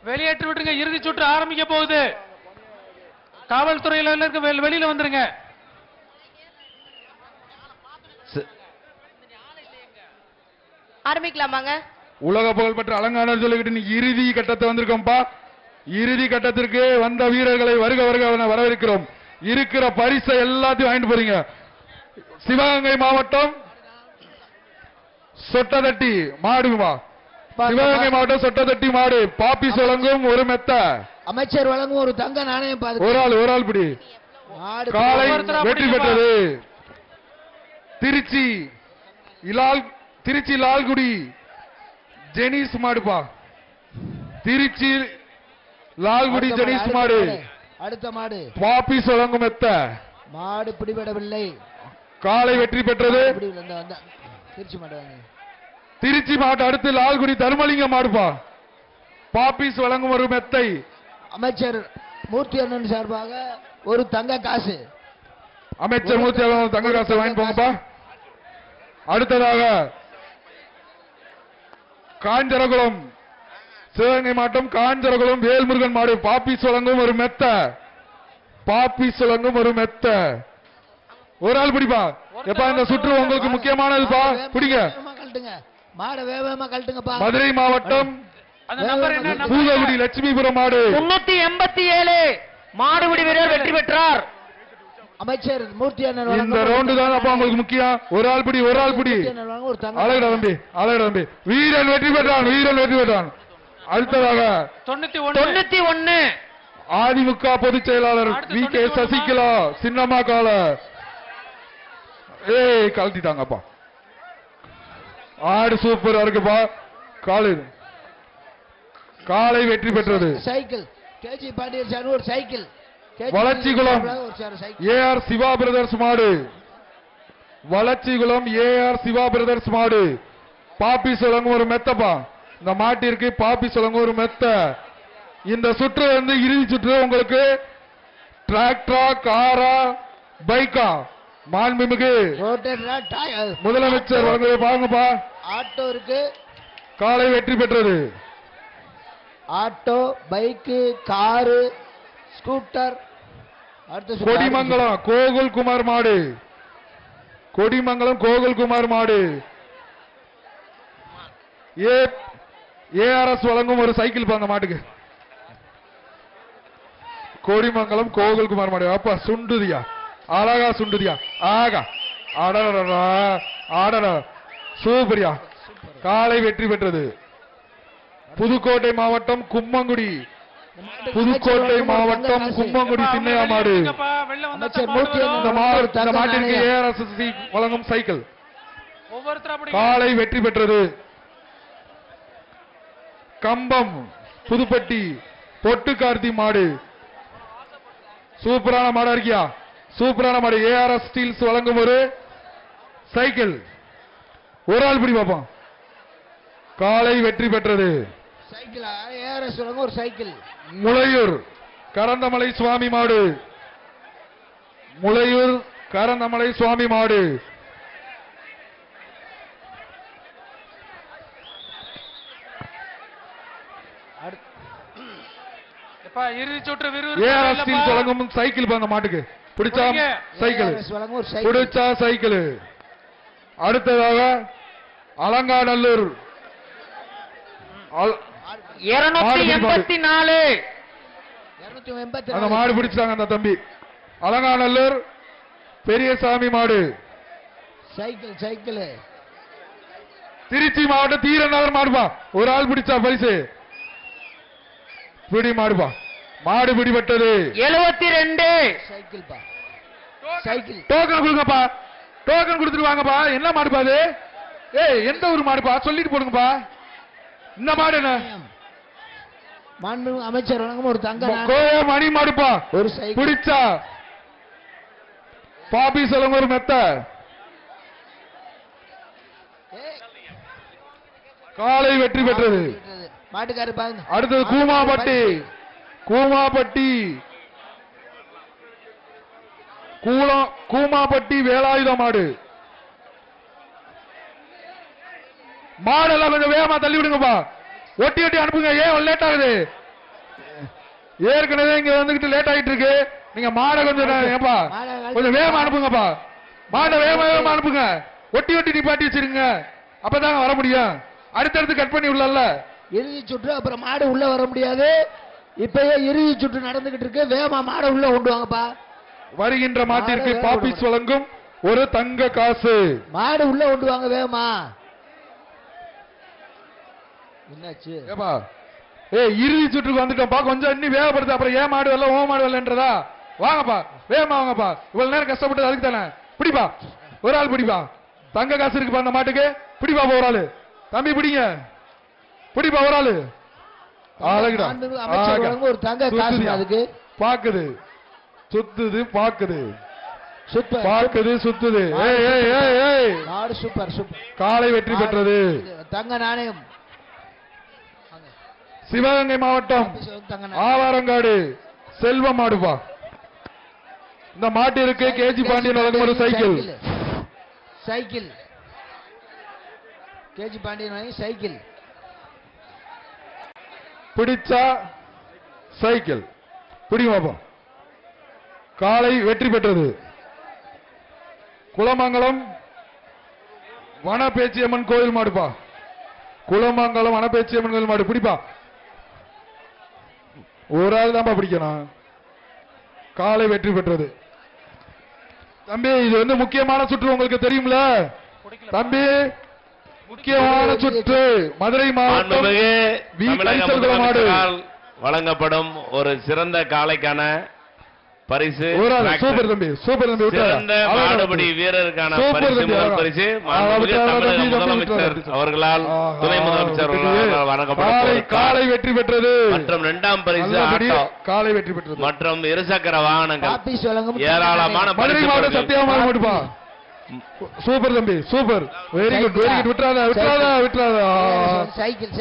வெளியேற்றி விட்டுருங்க. இறுதி சுற்று ஆரம்பிக்க போகுது. காவல்துறையில இருக்க வெளியில வந்துருங்க. ஆரம்பிக்கலாமாங்க? உலக புகழ்பெற்ற அலங்காநல்லூர் சொல்லிக்கிட்டு நீ இறுதி கட்டத்தை வந்திருக்கோம்பா. இறுதி கட்டத்திற்கு வந்த வீரர்களை வருக வருக வரவேற்கிறோம். இருக்கிற பரிசை எல்லாத்தையும் வாங்கிட்டு போறீங்க. சிவகங்கை மாவட்டம் சொட்டதட்டி மாடுமா, சிவகங்கை மாவட்டம் சொட்டதட்டி மாடு பாப்பிஸ் வழங்கும் ஒரு மெத்த, அமைச்சர் வழங்கும் ஒரு தங்க நாணயம். ஒரு ஆள் பிடி. காலை வெற்றி பெற்றது. திருச்சி லால்குடி ஜெனிஸ் மாடுப்பா. திருச்சி லால்குடி ஜெனிஸ் மாடு. அடுத்த மாடு பாப்பிஸ் வழங்கும் மெத்த மாடு பிடிபடவில்லை. காலை வெற்றி பெற்றது. திருச்சி மாடு. திருச்சி மாவட்டம் அடுத்து லால்குடி தர்மலிங்க மாடுப்பா. பாப்பிஸ் வழங்கும் ஒரு மெத்தை. அமைச்சர் மூர்த்தி அண்ணன் சார்பாக ஒரு தங்க காசு. அமைச்சர் மூர்த்தி அண்ணன் தங்க காசு வாங்கி போங்கப்பா. அடுத்ததாக காஞ்சரகுளம் சிவகங்கை மாவட்டம் காஞ்சரகுளம் வேல்முருகன் மாடு பாப்பிஸ் வழங்கும் ஒரு மெத்த. பாப்பிஸ் வழங்கும் ஒரு மெத்த. ஒரு ஆள் பிடிப்பா. எப்பா இந்த சுற்று உங்களுக்கு முக்கியமானதுப்பா. பிடிங்க. மாடு வேகமா கழட்டுங்கப்பா. மதுரை மாவட்டம் பூதகுடி லட்சுமிபுரம் மாடு 387 மாடுபிடி வீரர் வெற்றி பெற்றார். அமைச்சர் மூர்த்தி அண்ணன் இந்த ரவுண்டு தான் அப்பா உங்களுக்கு முக்கியம். ஒரு ஆள் பிடி. அழகடா தம்பி. வீரன் வெற்றி பெற்றான். அடுத்ததாக 91 அதிமுக பொதுச் செயலாளர் வி கே சசிகலா சின்னம்மா கால கழட்டிட்டாங்கப்பா. ஆடு சூப்பரா இருக்குப்பா. காலை வெற்றி பெற்றது. சைக்கிள் கேஜி பாண்டியன் ஒரு சைக்கிள். வளர்ச்சிகுளம் ஏஆர் சிவா பிரதர்ஸ் மாடு. வளர்ச்சிகுளம் ஏஆர் சிவா பிரதர்ஸ் மாடு பாப்பிஸ் வழங்கும் ஒரு மெத்தப்பா. இந்த மாட்டிற்கு பாப்பிஸ் வழங்கும் ஒரு மெத்த. இந்த சுற்று இறுதி சுற்று உங்களுக்கு டிராக்டரா காரா பைக்கா மாண்புமிகு முதலமைச்சர் வழங்குவதை பாருங்கப்பா. ஆட்டோ இருக்கு. காலை வெற்றி பெற்றது. Auto bike car scooter. Kodimangalam Gokulkumar மாடு. கொடிமங்கலம் கோகுல்குமார் மாடு ஏஆர்எஸ் வழங்கும் ஒரு சைக்கிள் பாங்க மாட்டுக்கு. கொடிமங்கலம் கோகுல்குமார் மாடு. அப்பா சுண்டுதியா அழகா சுண்டுதியா. ஆகா ஆடரா சூப்பரியா. காலை வெற்றி பெற்றது. புதுக்கோட்டை மாவட்டம் கும்மங்குடி சின்னையா மாடு. இந்த மாட்டிற்கு ஏஆர்எஸ்எஸ்சி வழங்கும் சைக்கிள். காலை வெற்றி பெற்றது. கம்பம் புதுப்பட்டி பொட்டுக்கார்த்தி மாடு. சூப்பரான மாடா இருக்கியா. சூப்பரான மாடு. ஏஆர்எஸ் ஸ்டீல்ஸ் வழங்கும் ஒரு சைக்கிள். ஒரு ஆள் பிடி பார்ப்போம். காலை வெற்றி பெற்றது. ஒரு சைக்கிள். முளையூர் கரந்தமலை சுவாமி மாடு. முளையூர் கரந்தமலை சுவாமி மாடு. இறுதி சுற்று வழங்கும் சைக்கிள் பாங்க மாட்டுக்கு. பிடிச்சா சைக்கிள். அடுத்ததாக அலங்காநல்லூர் 284 அந்த மாடு பிடிச்சாங்க அந்த தம்பி. அலங்காநல்லூர் பெரியசாமி மாடு சைக்கிள். திருச்சி மாவட்டம் தீரநகர் மாடுபா. ஒரு ஆள் பிடிச்சா பரிசு. பிடி மாடுபா. மாடு பிடிபட்டது. 72 சைக்கிள். டோக்கன் கொடுங்கப்பா. டோக்கன் கொடுத்துட்டு வாங்கப்பா. என்ன மாடுபா அது? எந்த ஒரு மாடுபா சொல்லிட்டு போடுங்கப்பா. இந்த மாடு என்ன? அமைச்சர் வழங்கும் ஒரு தங்க மணி மாடுப்பா. ஒரு பிடிச்சா பாப்பி சொல்லுங்க ஒரு மெத்த. காலை வெற்றி பெற்றது. மாட்டுக்காரு பாருங்க. அடுத்தது கூமாப்பட்டி வேலாயுத மாடு. மாடெல்லாம் கொஞ்சம் வேகமா தள்ளி விடுங்கப்பா. ஒட்டி அனுப்புங்க. ஏன் லேட் ஆகுது? ஏற்கனவே இங்க வந்துகிட்டு லேட் ஆயிட்டு இருக்கு. நீங்க மாடை கொஞ்சம் ஏப்பா கொஞ்சம் வேகமா அனுப்புங்கப்பா. மாடை வேகமா அனுப்புங்க. ஒட்டி ஒட்டி நிப்பாட்டி வச்சிருங்க. அப்பதாங்க வர முடியும். அடுத்தடுத்து கட் பண்ணி உள்ளல இறுதி சுற்று. அப்புறம் மாடு உள்ள வர முடியாது. இப்பயே இறுதி சுற்று நடந்துகிட்டு இருக்கு. வேகமா மாடை உள்ள கொண்டு வாங்கப்பா. வருகின்ற மாட்டிற்கு பாப்பிஸ் வழங்கும் ஒரு தங்க காசு. மாடு உள்ள கொண்டு வாங்க வேகமா. என்னாச்சு? ஏப்பா இறுதி சுற்றுக்கு வந்துட்டோம்ப்பா. கொஞ்சம் இன்னும் வேகப்படுத்து. அப்புறம் ஏன் மாடு வரல ஓ மாடு வரலன்றதா? வாங்கப்பா வேகமா வாங்கப்பா. இவ்வளவு நேரம் கஷ்டப்பட்டது அதுக்கு தானே. பிடிப்பா ஒரு ஆள் பிடிப்பா. தங்க காசு இருக்குப்பா அந்த மாட்டுக்கு. பிடிப்பா ஒரு ஆளு. தம்பி பிடிங்க. பிடிப்பா ஒரு ஆளு. அமைச்சர் வழங்கும் ஒரு தங்க காசு. அதுக்கு பாக்குது சுத்துது பாக்குது சூப்பர். பாக்குது சுத்துது. நாடு சூப்பர் சூப்பர். காலை வெற்றி பெற்றது. தங்க நாணயம். சிவகங்கை மாவட்டம் தங்க நாணயம். ஆவாரங்காடு செல்வ மாடுபா. இந்த மாட்டிற்கு கேஜி பாண்டியன் வழங்கும் ஒரு சைக்கிள். சைக்கிள் கேஜி பாண்டியன் வாங்கி சைக்கிள். பிடிச்சா சைக்கிள் பிடிவாப்பா. காலை வெற்றி பெற்றது. குளமங்கலம் வனப்பேச்சியம்மன் கோயில் மாடுப்பா. குளமங்கலம் வனப்பேச்சியம்மன் கோயில் மாடு. பிடிப்பா ஒரு ஆள் தான்ப்பா பிடிக்கணும். காலை வெற்றி பெற்றது. தம்பி இது வந்து முக்கியமான சுற்று உங்களுக்கு தெரியும்ல தம்பி. முக்கியமான சுற்று மதுரை மாவட்டம் மாடு வழங்கப்படும் ஒரு சிறந்த காளைக்கான பரிசு. சூப்பர் தம்பி சூப்பர் தம்பி. சிறந்த மாடுபிடி வீரருக்கான பரிசு முதல் பரிசு தமிழக முதலமைச்சர் அவர்களால் துணை முதலமைச்சர் அவர்களால் வழங்கப்படும். காலை வெற்றி பெற்றது. மற்றும் இரண்டாம் பரிசு ஆட்டோ. காலை வெற்றி பெற்றது. மற்றும் இருசக்கர வாகனங்கள். பாப்பிஸ் வழங்கும் ஏராளமான மதுரை மாவட்டம் சத்தியமாக மாடுப்பா. சூப்பர் தம்பி super. Very good very good. விட்டுறாத விட்டுறாத விட்டுறாத. சைக்கிள்